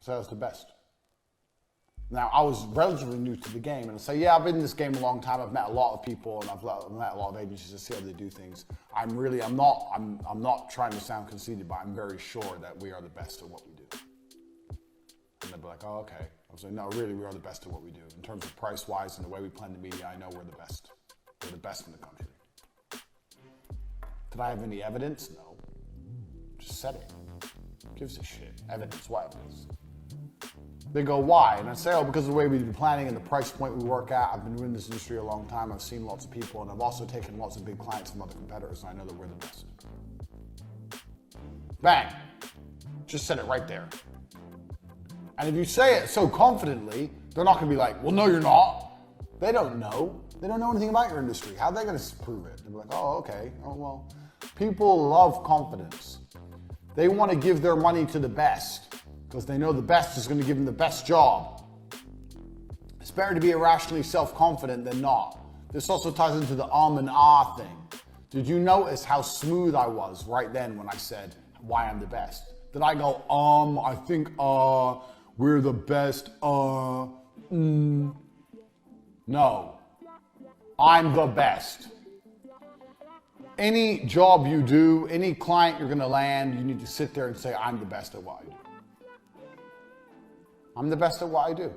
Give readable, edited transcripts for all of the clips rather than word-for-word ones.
So I was the best. Now, I was relatively new to the game, and I'd say, yeah, I've been in this game a long time. I've met a lot of people, and I've met a lot of agencies to see how they do things. I'm not trying to sound conceited, but I'm very sure that we are the best at what we do. And they'd be like, oh, okay. I was like, no, really, we are the best at what we do. In terms of price-wise and the way we plan the media, I know we're the best. We're the best in the country. Did I have any evidence? No. Just said it. Gives a shit. Evidence, what evidence? They go, why? And I say, oh, because of the way we've been planning and the price point we work at. I've been in this industry a long time. I've seen lots of people, and I've also taken lots of big clients from other competitors, and I know that we're the best. Bang. Just said it right there. And if you say it so confidently, they're not going to be like, well, no, you're not. They don't know. They don't know anything about your industry. How are they going to prove it? They'll be like, oh, okay. Oh, well. People love confidence. They want to give their money to the best because they know the best is going to give them the best job. It's better to be irrationally self-confident than not. This also ties into the and ah thing. Did you notice how smooth I was right then when I said why I'm the best? Did I go, I think, we're the best, No. I'm the best. Any job you do, any client you're going to land, you need to sit there and say, I'm the best at what I do. I'm the best at what I do.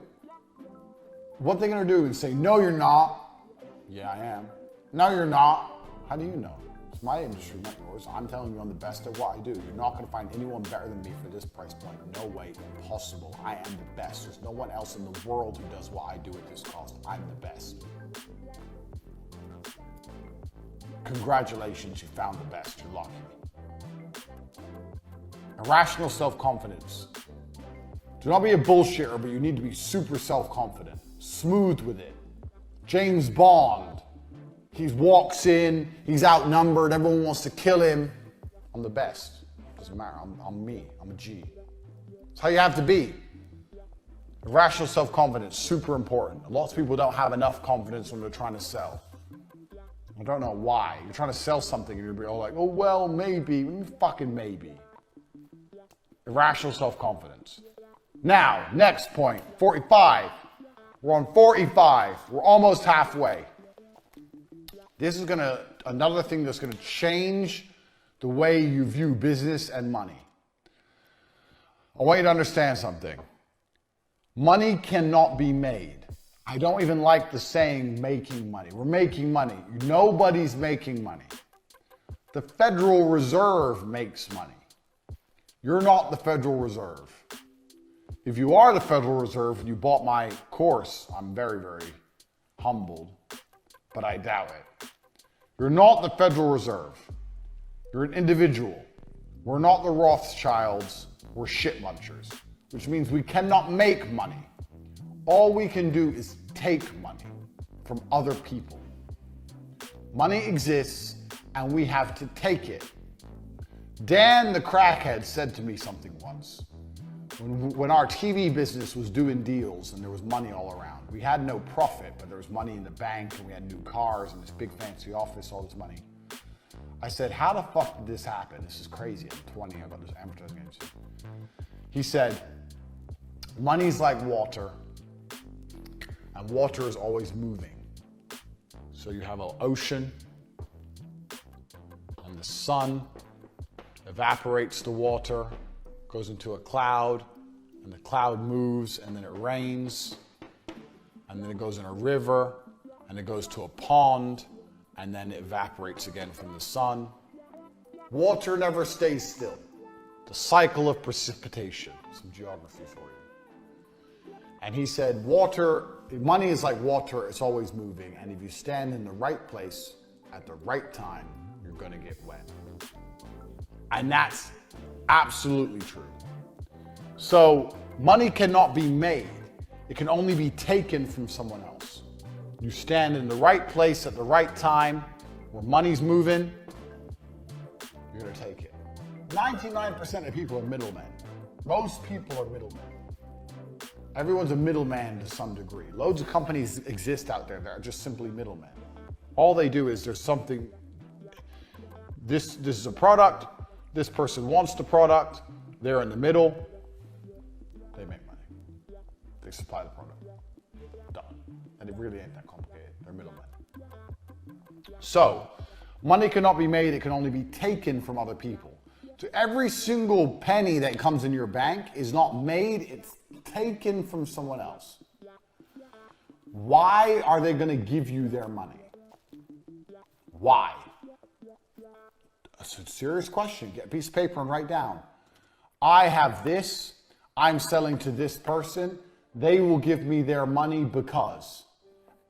What they're going to do is say, no, you're not. Yeah, I am. No, you're not. How do you know? It's my industry, not yours. I'm telling you I'm the best at what I do. You're not going to find anyone better than me for this price point. No way possible. I am the best. There's no one else in the world who does what I do at this cost. I'm the best. Congratulations, you found the best. You're lucky. Irrational self-confidence. Do not be a bullshitter, but you need to be super self-confident. Smooth with it. James Bond. He walks in, he's outnumbered, everyone wants to kill him. I'm the best. Doesn't matter, I'm me, I'm a G. That's how you have to be. Irrational self-confidence, super important. Lots of people don't have enough confidence when they're trying to sell. I don't know why. You're trying to sell something and you're all like, oh, well, maybe. Fucking maybe. Irrational self-confidence. Now, next point, 45. We're on 45. We're almost halfway. This is another thing that's gonna change the way you view business and money. I want you to understand something. Money cannot be made. I don't even like the saying making money. We're making money. Nobody's making money. The Federal Reserve makes money. You're not the Federal Reserve. If you are the Federal Reserve and you bought my course, I'm very, very humbled, but I doubt it. You're not the Federal Reserve. You're an individual. We're not the Rothschilds. We're shit munchers, which means we cannot make money. All we can do is take money from other people. Money exists and we have to take it. Dan the crackhead said to me something once. When our TV business was doing deals and there was money all around, we had no profit, but there was money in the bank and we had new cars and this big fancy office, all this money. I said, how the fuck did this happen? This is crazy. I'm 20, I've got this advertising agency. He said, money's like water. And water is always moving. So you have an ocean, and the sun evaporates the water, goes into a cloud, and the cloud moves, and then it rains, and then it goes in a river, and it goes to a pond, and then it evaporates again from the sun. Water never stays still. The cycle of precipitation. Some geography for you. And he said, money is like water, it's always moving, and if you stand in the right place at the right time, you're gonna get wet. And that's absolutely true. So money cannot be made. It can only be taken from someone else. You stand in the right place at the right time, where money's moving, you're gonna take it. 99% of people are middlemen. Most people are middlemen. Everyone's a middleman to some degree. Loads of companies exist out there that are just simply middlemen. All they do is there's something, this is a product, this person wants the product, they're in the middle, They make money. They supply the product. Done. And it really ain't that complicated. They're middlemen. So, money cannot be made, it can only be taken from other people. So every single penny that comes in your bank is not made, it's taken from someone else. Why are they going to give you their money? Why? That's a serious question. Get a piece of paper and write down. I have this, I'm selling to this person, they will give me their money because.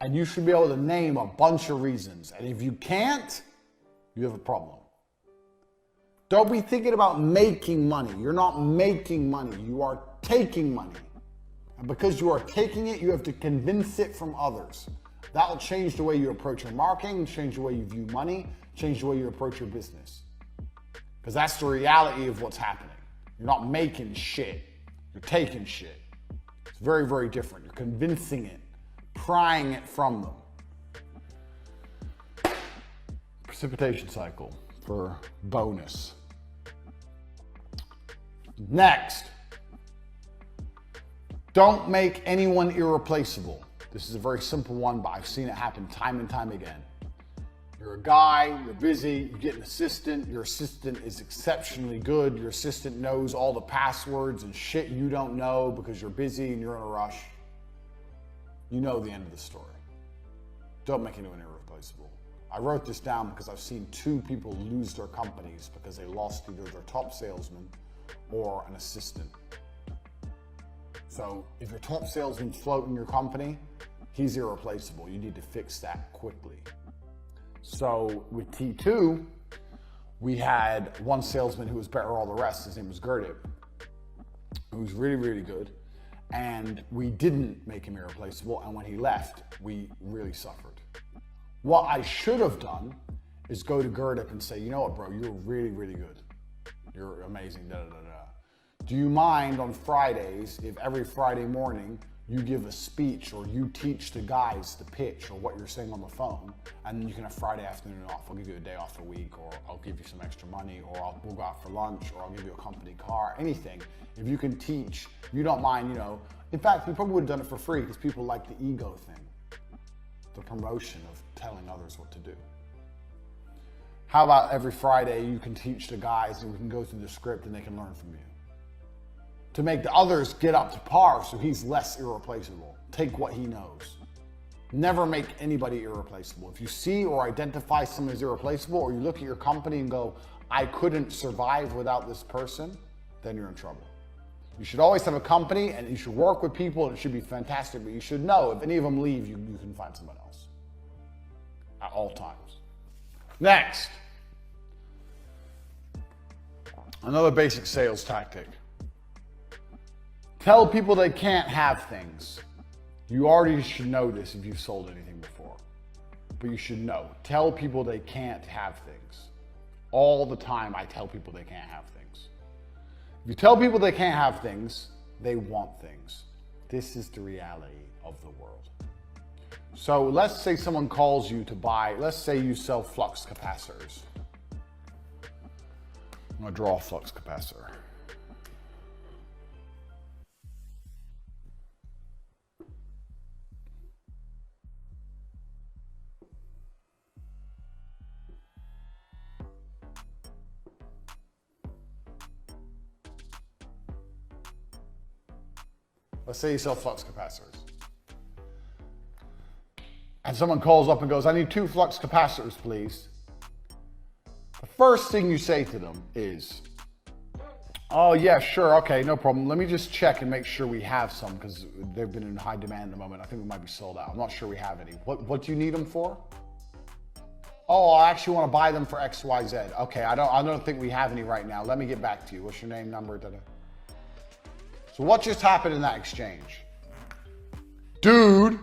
And you should be able to name a bunch of reasons. And if you can't, you have a problem. Don't be thinking about making money. You're not making money. You are taking money. And because you are taking it, you have to convince it from others. That will change the way you approach your marketing, change the way you view money, change the way you approach your business. Because that's the reality of what's happening. You're not making shit. You're taking shit. It's very, very different. You're convincing it, prying it from them. Precipitation cycle for bonus. Next, don't make anyone irreplaceable. This is a very simple one, but I've seen it happen time and time again. You're a guy, you're busy, you get an assistant, your assistant is exceptionally good, your assistant knows all the passwords and shit you don't know because you're busy and you're in a rush. You know the end of the story. Don't make anyone irreplaceable. I wrote this down because I've seen 2 people lose their companies because they lost either their top salesman or an assistant. So if your top salesman's floating your company, he's irreplaceable. You need to fix that quickly. So with T2, we had one salesman who was better than all the rest. His name was Gerdip, who was really, really good. And we didn't make him irreplaceable. And when he left, we really suffered. What I should have done is go to Gerdip and say, you know what, bro, you're really, really good. You're amazing, da, da, da, da. Do you mind on Fridays, if every Friday morning you give a speech or you teach the guys the pitch or what you're saying on the phone, and then you can have Friday afternoon off. I'll give you a day off a week, or I'll give you some extra money, or we'll go out for lunch, or I'll give you a company car, anything. If you can teach, you don't mind, you know. In fact, you probably would have done it for free because people like the ego thing, the promotion of telling others what to do. How about every Friday you can teach the guys and we can go through the script and they can learn from you? To make the others get up to par so he's less irreplaceable. Take what he knows. Never make anybody irreplaceable. If you see or identify someone as irreplaceable, or you look at your company and go, I couldn't survive without this person, then you're in trouble. You should always have a company and you should work with people and it should be fantastic, but you should know if any of them leave, you can find someone else at all times. Next, another basic sales tactic. Tell people they can't have things. You already should know this if you've sold anything before, but you should know. Tell people they can't have things. All the time I tell people they can't have things. If you tell people they can't have things, they want things. This is the reality of the world. So let's say someone calls you to buy, let's say you sell flux capacitors. I'm gonna draw a flux capacitor. Let's say you sell flux capacitors. And someone calls up and goes, I need 2 flux capacitors, please. The first thing you say to them is, oh yeah, sure, okay, no problem. Let me just check and make sure we have some because they've been in high demand at the moment. I think we might be sold out. I'm not sure we have any. What do you need them for? Oh, I actually want to buy them for X, Y, Z. Okay, I don't think we have any right now. Let me get back to you. What's your name, number, da-da. So what just happened in that exchange? Dude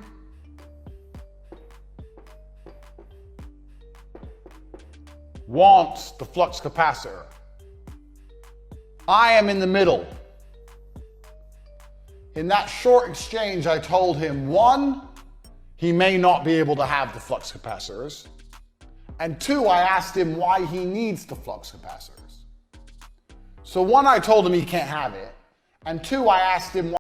wants the flux capacitor. I am in the middle. In that short exchange, I told him, 1, he may not be able to have the flux capacitors. And 2, I asked him why he needs the flux capacitors. So 1, I told him he can't have it. And 2, I asked him